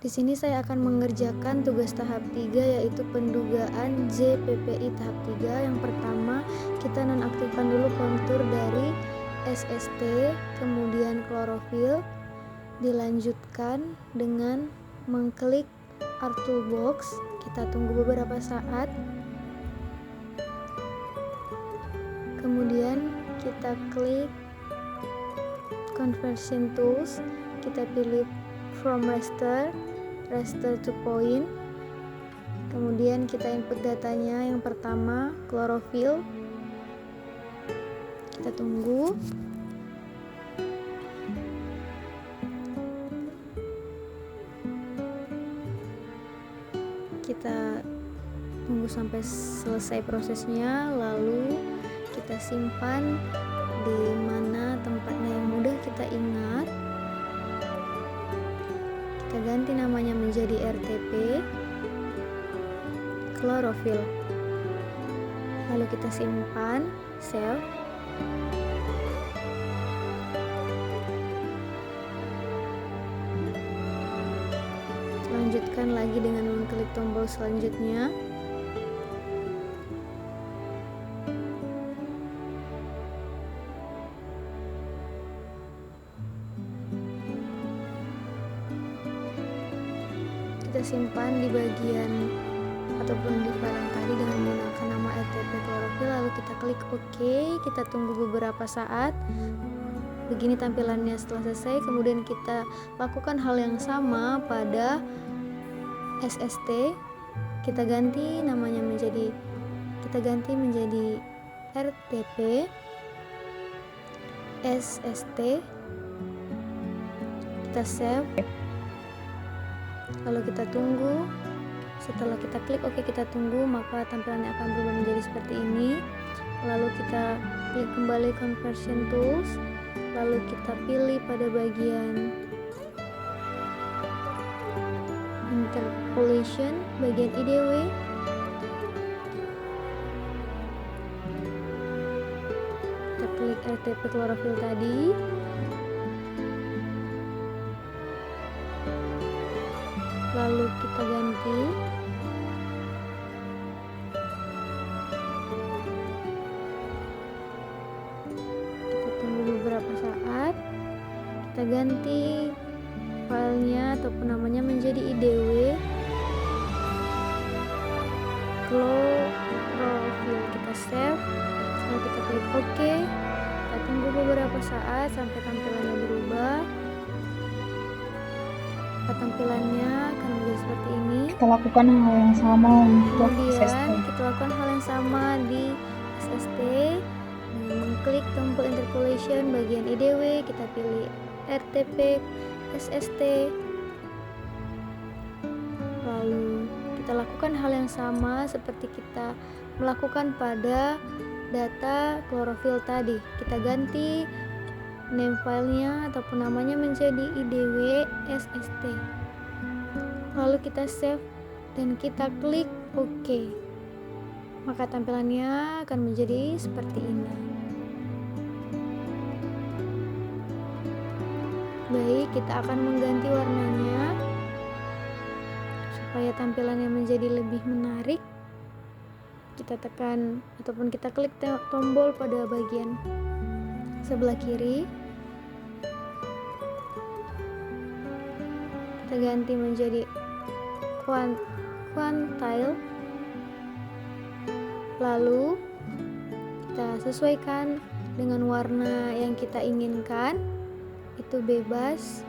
Di sini saya akan mengerjakan tugas tahap 3 yaitu pendugaan JPPI tahap 3. Yang pertama, kita nonaktifkan dulu kontur dari SST, kemudian klorofil. Dilanjutkan dengan mengklik Art Toolbox. Kita tunggu beberapa saat. Kemudian kita klik Conversion Tools. Kita pilih From Raster to Point. Kemudian kita input datanya. Yang pertama klorofil. Kita tunggu. Kita tunggu sampai selesai prosesnya, lalu kita simpan di mana tempatnya yang mudah kita ingat. Kita ganti namanya menjadi RTP klorofil, lalu kita simpan, save. Lanjutkan lagi dengan mengklik tombol selanjutnya. Kita simpan di bagian ataupun di file yang tadi dengan menggunakan nama RTP klorofil, lalu kita klik OK. Kita tunggu beberapa saat. Begini tampilannya setelah selesai. Kemudian kita lakukan hal yang sama pada SST. Kita ganti namanya menjadi RTP SST. Kita save, lalu kita tunggu. Setelah kita klik OK, kita tunggu, maka tampilannya akan berubah menjadi seperti ini. Lalu kita klik kembali Conversion Tools, lalu kita pilih pada bagian Interpolation, bagian IDW. Kita klik RTP klorofil tadi. Lalu kita ganti. Kita tunggu beberapa saat. Kita ganti filenya ataupun namanya menjadi IDW klorofil. Kita save. Setelah kita klik OK, kita tunggu beberapa saat sampai tampilannya berubah. Tampilannya akan menjadi seperti ini. Kita lakukan hal yang sama untuk Kemudian SST. kita lakukan hal yang sama di SST dengan mengklik tombol interpolation bagian IDW. Kita pilih RTP SST, lalu kita lakukan hal yang sama seperti kita melakukan pada data klorofil tadi. Kita ganti name filenya ataupun namanya menjadi IDW SST, lalu kita save dan kita klik OK, maka tampilannya akan menjadi seperti ini. Baik, kita akan mengganti warnanya supaya tampilannya menjadi lebih menarik. Kita tekan ataupun kita klik tombol pada bagian sebelah kiri. Kita ganti menjadi quantile, lalu kita sesuaikan dengan warna yang kita inginkan. Itu bebas.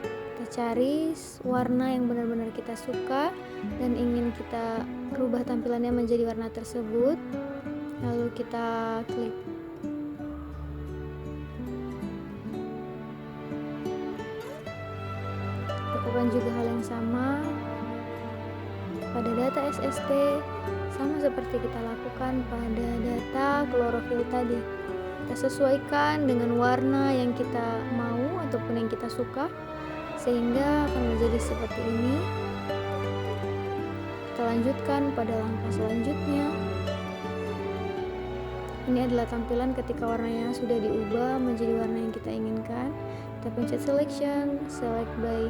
Kita cari warna yang benar-benar kita suka dan ingin kita rubah tampilannya menjadi warna tersebut, lalu kita klik. Lakukan juga hal yang sama pada data SST, sama seperti kita lakukan pada data klorofil tadi. Kita sesuaikan dengan warna yang kita mau ataupun yang kita suka, sehingga akan menjadi seperti ini. Kita lanjutkan pada langkah selanjutnya. Ini adalah tampilan ketika warnanya sudah diubah menjadi warna yang kita inginkan. Kita pencet selection, select by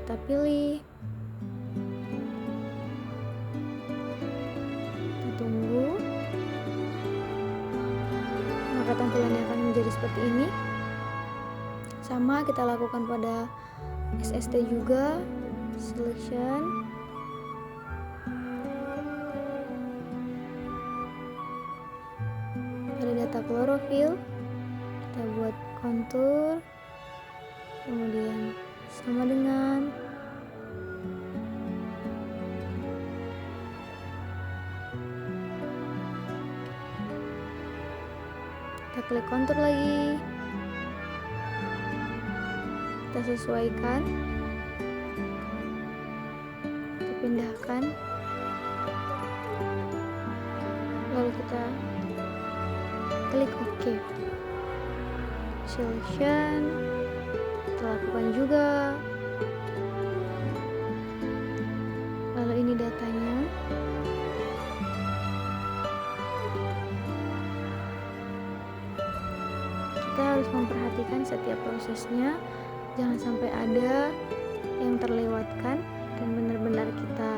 kita pilih. Kita tunggu. Maka tampilannya akan menjadi seperti ini. Sama kita lakukan pada SST juga. Selection. Pada data klorofil kita buat kontur, kemudian sama dengan, kita klik kontur lagi, kita sesuaikan, kita pindahkan, lalu kita klik OK. Selection kita lakukan juga. Lalu ini datanya. Kita harus memperhatikan setiap prosesnya, jangan sampai ada yang terlewatkan dan benar-benar kita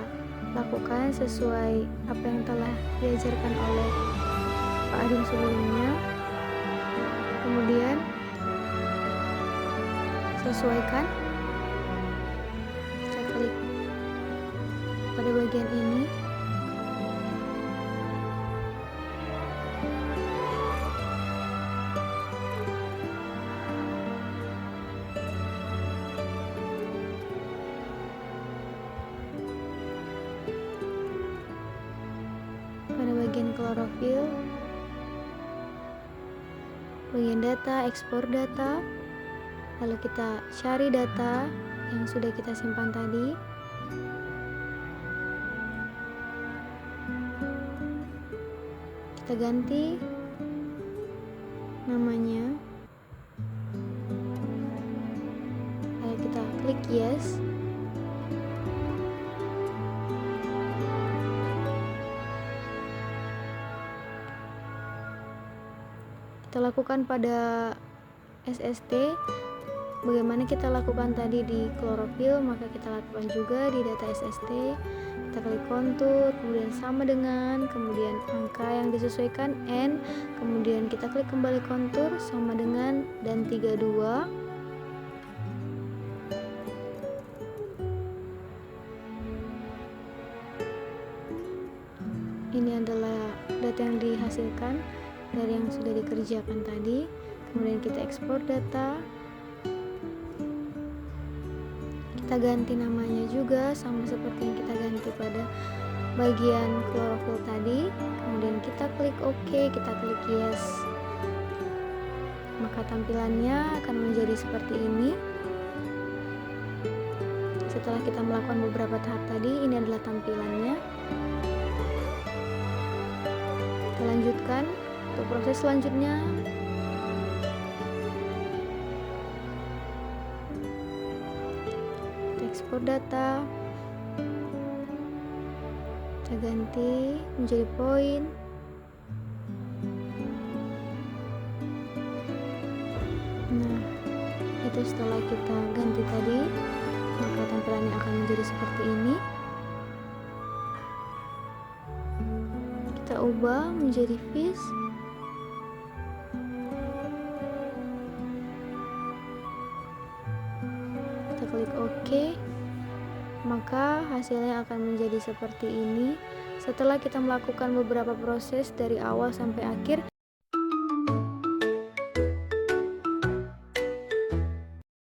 lakukan sesuai apa yang telah diajarkan oleh Pak Adung sebelumnya. Kemudian sesuaikan, kita klik pada bagian ini. Pada bagian klorofil, bagian data, ekspor data, lalu kita cari data yang sudah kita simpan tadi. Kita ganti namanya, lalu kita klik yes. Kita lakukan pada SST. Bagaimana kita lakukan tadi di klorofil, maka kita lakukan juga di data SST. Kita klik kontur, kemudian sama dengan, kemudian angka yang disesuaikan N, kemudian kita klik kembali kontur sama dengan dan 32. Ini adalah data yang dihasilkan dari yang sudah dikerjakan tadi. Kemudian kita ekspor data, kita ganti namanya juga sama seperti yang kita ganti pada bagian klorofil tadi. Kemudian kita klik OK, kita klik yes, maka tampilannya akan menjadi seperti ini. Setelah kita melakukan beberapa tahap tadi, ini adalah tampilannya. Kita lanjutkan untuk proses selanjutnya. Kita ekspor data, kita ganti menjadi poin. Nah, itu setelah kita ganti tadi, maka tampilannya akan menjadi seperti ini. Kita ubah menjadi fish. Kita klik OK, maka hasilnya akan menjadi seperti ini. Setelah kita melakukan beberapa proses dari awal sampai akhir,